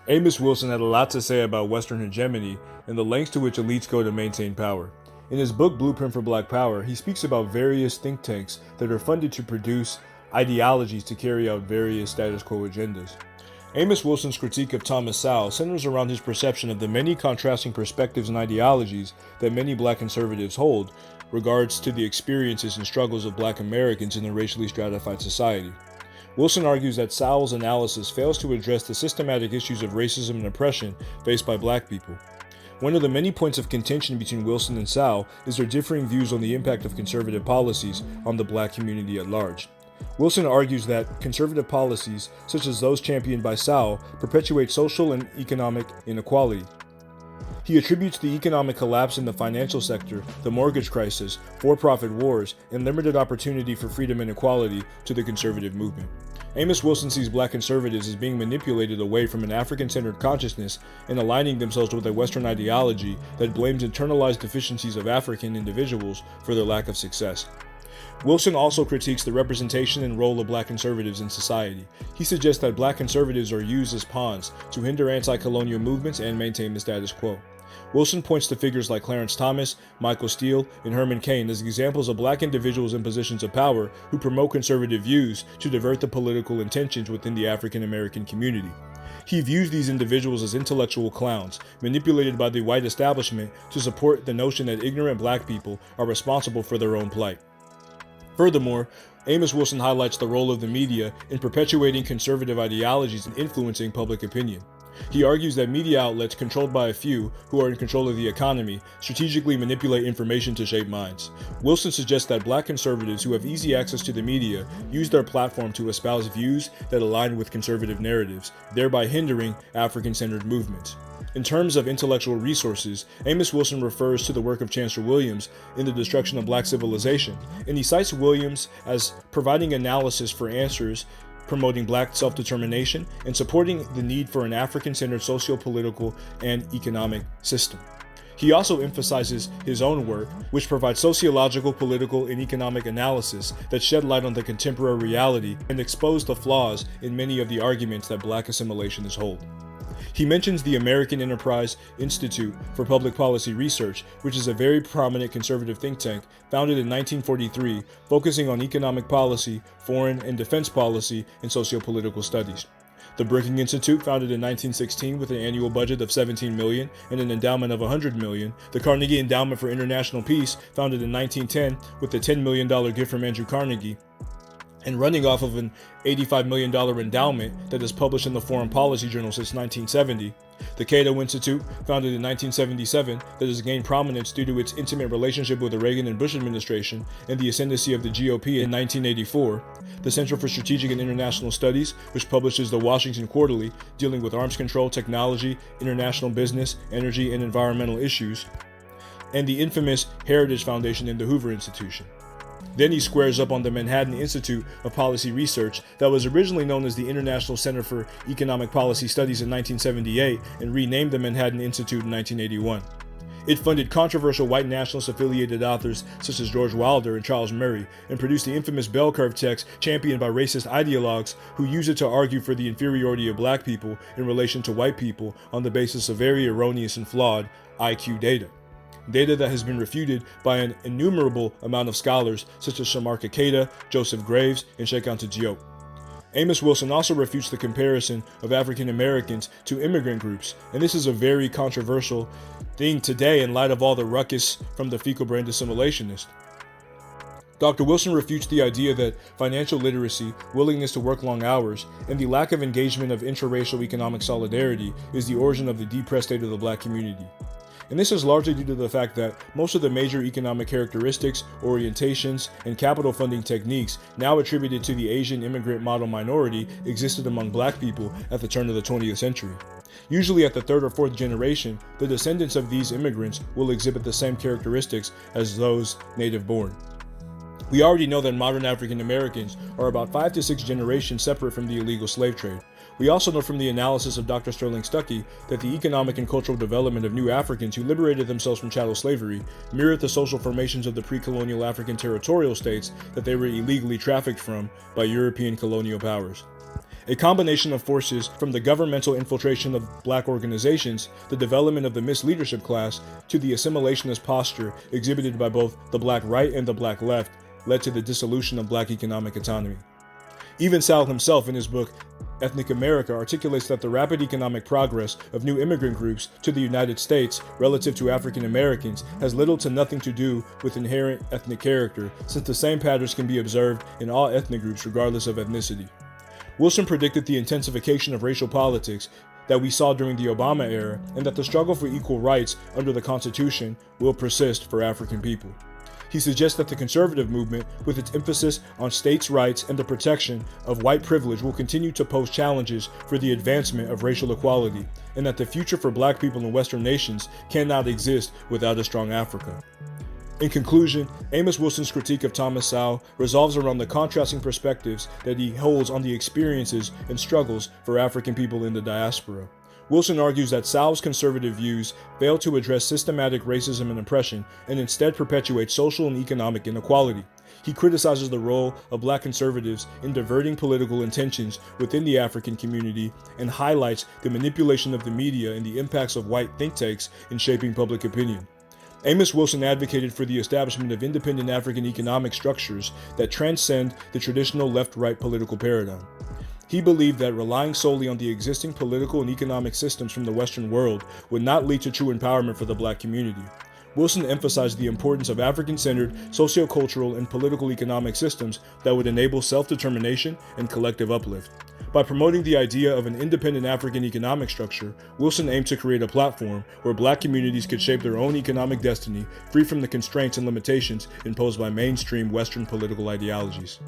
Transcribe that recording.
Amos Wilson had a lot to say about Western hegemony and the lengths to which elites go to maintain power. In his book Blueprint for Black Power, he speaks about various think tanks that are funded to produce ideologies to carry out various status quo agendas. Amos Wilson's critique of Thomas Sowell centers around his perception of the many contrasting perspectives and ideologies that many black conservatives hold regards to the experiences and struggles of black Americans in a racially stratified society. Wilson argues that Sowell's analysis fails to address the systematic issues of racism and oppression faced by black people. One of the many points of contention between Wilson and Sowell is their differing views on the impact of conservative policies on the black community at large. Wilson argues that conservative policies, such as those championed by Sowell, perpetuate social and economic inequality. He attributes the economic collapse in the financial sector, the mortgage crisis, for-profit wars, and limited opportunity for freedom and equality to the conservative movement. Amos Wilson sees black conservatives as being manipulated away from an African-centered consciousness and aligning themselves with a Western ideology that blames internalized deficiencies of African individuals for their lack of success. Wilson also critiques the representation and role of black conservatives in society. He suggests that black conservatives are used as pawns to hinder anti-colonial movements and maintain the status quo. Wilson points to figures like Clarence Thomas, Michael Steele, and Herman Cain as examples of black individuals in positions of power who promote conservative views to divert the political intentions within the African American community. He views these individuals as intellectual clowns, manipulated by the white establishment to support the notion that ignorant black people are responsible for their own plight. Furthermore, Amos Wilson highlights the role of the media in perpetuating conservative ideologies and influencing public opinion. He argues that media outlets controlled by a few who are in control of the economy strategically manipulate information to shape minds. Wilson suggests that black conservatives who have easy access to the media use their platform to espouse views that align with conservative narratives, thereby hindering African-centered movements. In terms of intellectual resources, Amos Wilson refers to the work of Chancellor Williams in The Destruction of Black Civilization, and he cites Williams as providing analysis for answers, promoting black self-determination, and supporting the need for an African-centered socio-political and economic system. He also emphasizes his own work, which provides sociological, political, and economic analysis that shed light on the contemporary reality and expose the flaws in many of the arguments that black assimilationists hold. He mentions the American Enterprise Institute for Public Policy Research, which is a very prominent conservative think tank founded in 1943, focusing on economic policy, foreign and defense policy, and socio-political studies. The Brookings Institute, founded in 1916 with an annual budget of $17 million and an endowment of $100 million. The Carnegie Endowment for International Peace, founded in 1910 with a $10 million gift from Andrew Carnegie, and running off of an $85 million endowment that is published in the Foreign Policy Journal since 1970. The Cato Institute, founded in 1977, that has gained prominence due to its intimate relationship with the Reagan and Bush administration and the ascendancy of the GOP in 1984. The Center for Strategic and International Studies, which publishes the Washington Quarterly, dealing with arms control, technology, international business, energy, and environmental issues. And the infamous Heritage Foundation and the Hoover Institution. Then he squares up on the Manhattan Institute of Policy Research that was originally known as the International Center for Economic Policy Studies in 1978 and renamed the Manhattan Institute in 1981. It funded controversial white nationalist affiliated authors such as George Wilder and Charles Murray, and produced the infamous bell curve text championed by racist ideologues who use it to argue for the inferiority of black people in relation to white people on the basis of very erroneous and flawed IQ data. Data that has been refuted by an innumerable amount of scholars such as Shamarka Keita, Joseph Graves, and Sheikh Anta Diop. Amos Wilson also refutes the comparison of African Americans to immigrant groups, and this is a very controversial thing today in light of all the ruckus from the fecal brain assimilationist. Dr. Wilson refutes the idea that financial literacy, willingness to work long hours, and the lack of engagement of intraracial economic solidarity is the origin of the depressed state of the black community. And this is largely due to the fact that most of the major economic characteristics, orientations, and capital funding techniques now attributed to the Asian immigrant model minority existed among black people at the turn of the 20th century. Usually at the third or fourth generation, the descendants of these immigrants will exhibit the same characteristics as those native-born. We already know that modern African Americans are about 5 to 6 generations separate from the illegal slave trade. We also know from the analysis of Dr. Sterling Stuckey that the economic and cultural development of new Africans who liberated themselves from chattel slavery mirrored the social formations of the pre-colonial African territorial states that they were illegally trafficked from by European colonial powers. A combination of forces from the governmental infiltration of black organizations, the development of the misleadership class, to the assimilationist posture exhibited by both the black right and the black left led to the dissolution of black economic autonomy. Even Sowell himself in his book Ethnic America articulates that the rapid economic progress of new immigrant groups to the United States relative to African Americans has little to nothing to do with inherent ethnic character, since the same patterns can be observed in all ethnic groups regardless of ethnicity. Wilson predicted the intensification of racial politics that we saw during the Obama era, and that the struggle for equal rights under the Constitution will persist for African people. He suggests that the conservative movement, with its emphasis on states' rights and the protection of white privilege, will continue to pose challenges for the advancement of racial equality, and that the future for black people in Western nations cannot exist without a strong Africa. In conclusion, Amos Wilson's critique of Thomas Sowell revolves around the contrasting perspectives that he holds on the experiences and struggles for African people in the diaspora. Wilson argues that Sowell's conservative views fail to address systematic racism and oppression and instead perpetuate social and economic inequality. He criticizes the role of black conservatives in diverting political intentions within the African community and highlights the manipulation of the media and the impacts of white think tanks in shaping public opinion. Amos Wilson advocated for the establishment of independent African economic structures that transcend the traditional left-right political paradigm. He believed that relying solely on the existing political and economic systems from the Western world would not lead to true empowerment for the black community. Wilson emphasized the importance of African-centered socio-cultural and political economic systems that would enable self-determination and collective uplift. By promoting the idea of an independent African economic structure, Wilson aimed to create a platform where black communities could shape their own economic destiny, free from the constraints and limitations imposed by mainstream Western political ideologies.